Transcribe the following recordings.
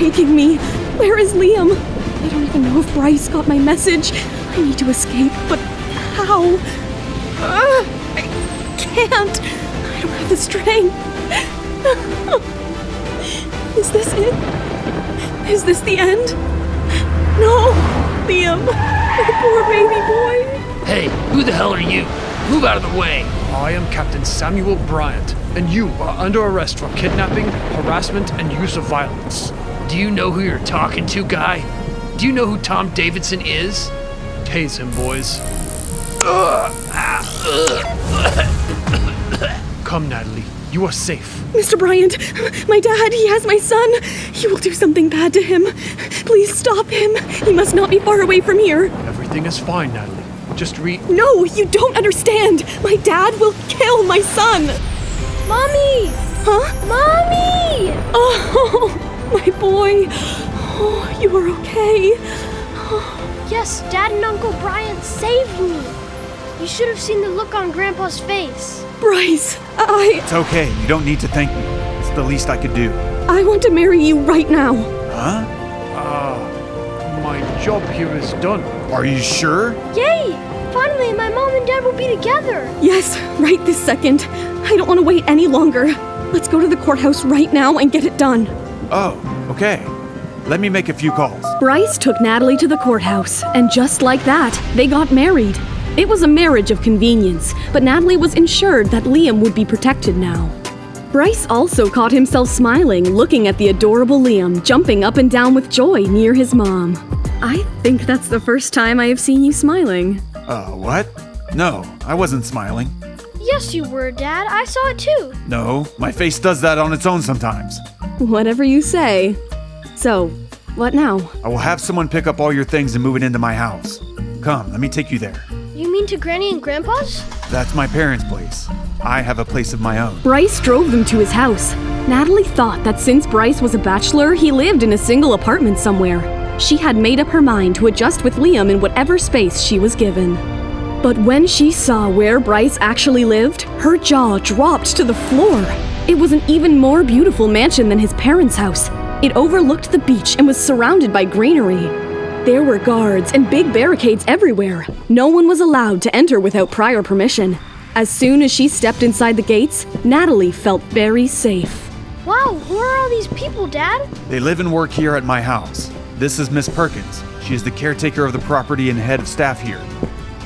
taking me? Where is Liam? I don't even know if Bryce got my message. I need to escape, but how? I can't. I don't have the strength. Is this it? Is this the end? No! Liam! My poor baby boy! Hey, who the hell are you? Move out of the way! I am Captain Samuel Bryant, and you are under arrest for kidnapping, harassment, and use of violence. Do you know who you're talking to, guy? Do you know who Tom Davidson is? Tase him, boys. Come, Natalie. You are safe. Mr. Bryant, my dad, he has my son. He will do something bad to him. Please stop him. He must not be far away from here. Everything is fine, Natalie. Just No, you don't understand. My dad will kill my son. Mommy! Huh? Mommy! Oh, my boy. Oh, you are okay. Yes, Dad and Uncle Bryant saved me. You should have seen the look on Grandpa's face. Bryce, It's okay. You don't need to thank me. It's the least I could do. I want to marry you right now. Huh? my job here is done. Are you sure? Yay! Finally, my mom and Dad will be together. Yes, right this second. I don't want to wait any longer. Let's go to the courthouse right now and get it done. Oh, okay. Let me make a few calls. Bryce took Natalie to the courthouse, and just like that, they got married. It was a marriage of convenience, but Natalie was ensured that Liam would be protected now. Bryce also caught himself smiling, looking at the adorable Liam jumping up and down with joy near his mom. I think that's the first time I have seen you smiling. What? No, I wasn't smiling. Yes, you were, Dad. I saw it too. No, my face does that on its own sometimes. Whatever you say. So, what now? I will have someone pick up all your things and move it into my house. Come, let me take you there. You mean to Granny and Grandpa's? That's my parents' place. I have a place of my own. Bryce drove them to his house. Natalie thought that since Bryce was a bachelor, he lived in a single apartment somewhere. She had made up her mind to adjust with Liam in whatever space she was given. But when she saw where Bryce actually lived, her jaw dropped to the floor. It was an even more beautiful mansion than his parents' house. It overlooked the beach and was surrounded by greenery. There were guards and big barricades everywhere. No one was allowed to enter without prior permission. As soon as she stepped inside the gates, Natalie felt very safe. Wow, who are all these people, Dad? They live and work here at my house. This is Miss Perkins. She is the caretaker of the property and head of staff here.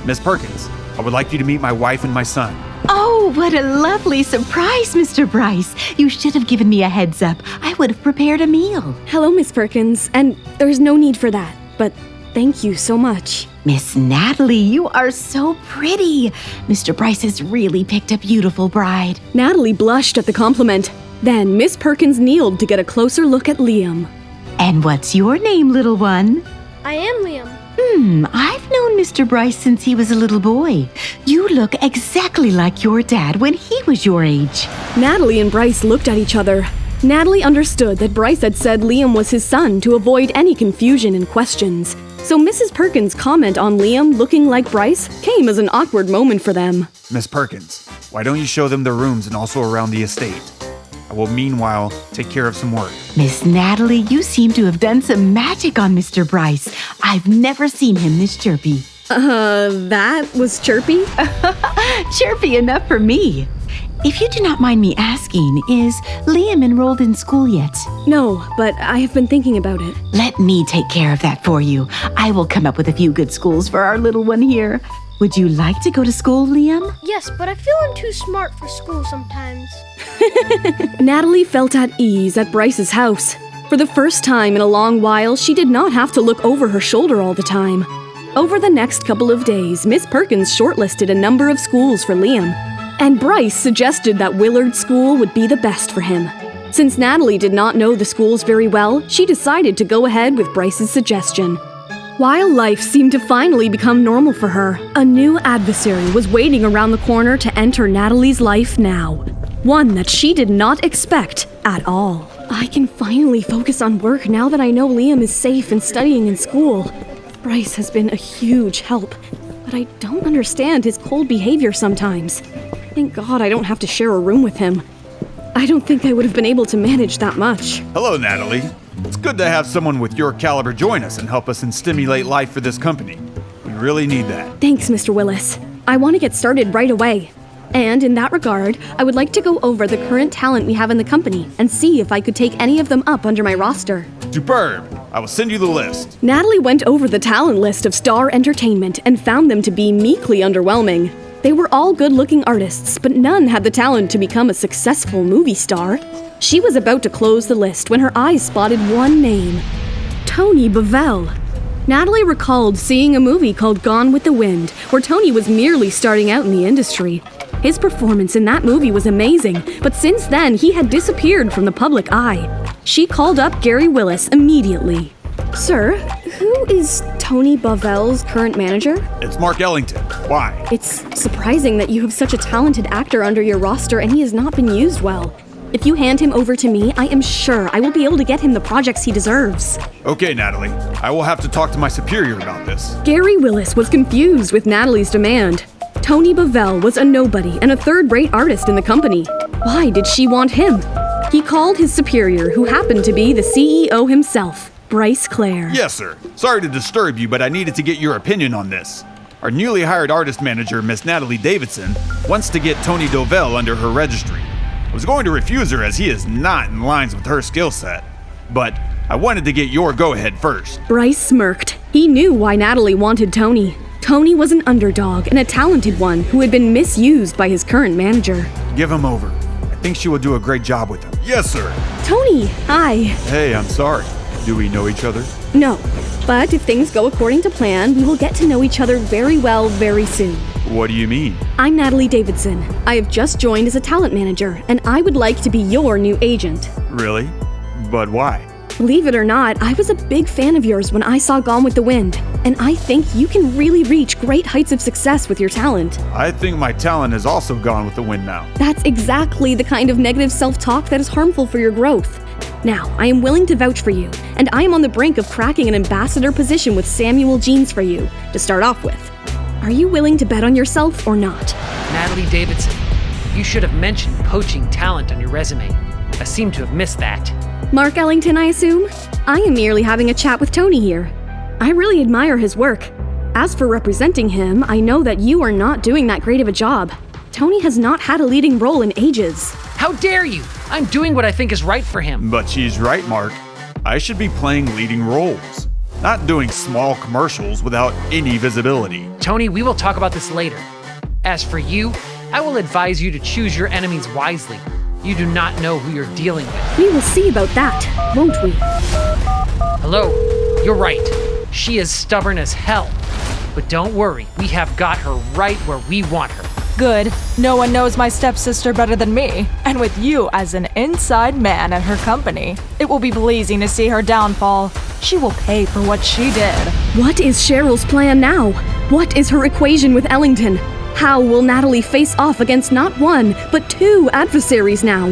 Miss Perkins, I would like you to meet my wife and my son. Oh, what a lovely surprise, Mr. Bryce. You should have given me a heads up. I would have prepared a meal. Hello, Miss Perkins, and there's no need for that, but thank you so much. Miss Natalie, you are so pretty. Mr. Bryce has really picked a beautiful bride. Natalie blushed at the compliment. Then Miss Perkins kneeled to get a closer look at Liam. And what's your name, little one? I am Liam. I've known Mr. Bryce since he was a little boy. You look exactly like your dad when he was your age. Natalie and Bryce looked at each other. Natalie understood that Bryce had said Liam was his son to avoid any confusion and questions. So Mrs. Perkins' comment on Liam looking like Bryce came as an awkward moment for them. Miss Perkins, why don't you show them their rooms and also around the estate? I will meanwhile take care of some work. Miss Natalie, you seem to have done some magic on Mr. Bryce. I've never seen him this chirpy. That was chirpy? Chirpy enough for me. If you do not mind me asking, is Liam enrolled in school yet? No, but I have been thinking about it. Let me take care of that for you. I will come up with a few good schools for our little one here. Would you like to go to school, Liam? Yes, but I feel I'm too smart for school sometimes. Natalie felt at ease at Bryce's house. For the first time in a long while, she did not have to look over her shoulder all the time. Over the next couple of days, Miss Perkins shortlisted a number of schools for Liam, and Bryce suggested that Willard School would be the best for him. Since Natalie did not know the schools very well, she decided to go ahead with Bryce's suggestion. While life seemed to finally become normal for her, a new adversary was waiting around the corner to enter Natalie's life now. One that she did not expect at all. I can finally focus on work now that I know Liam is safe and studying in school. Bryce has been a huge help, but I don't understand his cold behavior sometimes. Thank God I don't have to share a room with him. I don't think I would have been able to manage that much. Hello, Natalie. It's good to have someone with your caliber join us and help us and stimulate life for this company. We really need that. Thanks, Mr. Willis. I want to get started right away. And in that regard, I would like to go over the current talent we have in the company and see if I could take any of them up under my roster. Superb! I will send you the list. Natalie went over the talent list of Star Entertainment and found them to be meekly underwhelming. They were all good-looking artists, but none had the talent to become a successful movie star. She was about to close the list when her eyes spotted one name: Tony Bavell. Natalie recalled seeing a movie called Gone with the Wind, where Tony was merely starting out in the industry. His performance in that movie was amazing, but since then he had disappeared from the public eye. She called up Gary Willis immediately. Sir, who is Tony Bavell's current manager? It's Mark Ellington. Why? It's surprising that you have such a talented actor under your roster and he has not been used well. If you hand him over to me, I am sure I will be able to get him the projects he deserves. Okay, Natalie. I will have to talk to my superior about this. Gary Willis was confused with Natalie's demand. Tony Bavell was a nobody and a third-rate artist in the company. Why did she want him? He called his superior, who happened to be the CEO himself, Bryce Clare. Yes, sir. Sorry to disturb you, but I needed to get your opinion on this. Our newly hired artist manager, Miss Natalie Davidson, wants to get Tony Dovell under her registry. I was going to refuse her as he is not in lines with her skill set, but I wanted to get your go-ahead first. Bryce smirked. He knew why Natalie wanted Tony. Tony was an underdog and a talented one who had been misused by his current manager. Give him over. I think she will do a great job with him. Yes, sir. Tony, hi. Hey, I'm sorry. Do we know each other? No, but if things go according to plan, we will get to know each other very well very soon. What do you mean? I'm Natalie Davidson. I have just joined as a talent manager, and I would like to be your new agent. Really? But why? Believe it or not, I was a big fan of yours when I saw Gone with the Wind, and I think you can really reach great heights of success with your talent. I think my talent has also gone with the wind now. That's exactly the kind of negative self-talk that is harmful for your growth. Now, I am willing to vouch for you, and I am on the brink of cracking an ambassador position with Samuel Jeans for you, to start off with. Are you willing to bet on yourself or not? Natalie Davidson, you should have mentioned poaching talent on your resume. I seem to have missed that. Mark Ellington, I assume? I am merely having a chat with Tony here. I really admire his work. As for representing him, I know that you are not doing that great of a job. Tony has not had a leading role in ages. How dare you? I'm doing what I think is right for him. But she's right, Mark. I should be playing leading roles, not doing small commercials without any visibility. Tony, we will talk about this later. As for you, I will advise you to choose your enemies wisely. You do not know who you're dealing with. We will see about that, won't we? Hello, you're right. She is stubborn as hell. But don't worry, we have got her right where we want her. Good. No one knows my stepsister better than me. And with you as an inside man at her company, it will be pleasing to see her downfall. She will pay for what she did. What is Sheryl's plan now? What is her equation with Ellington? How will Natalie face off against not one, but two adversaries now?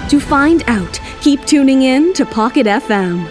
To find out, keep tuning in to Pocket FM.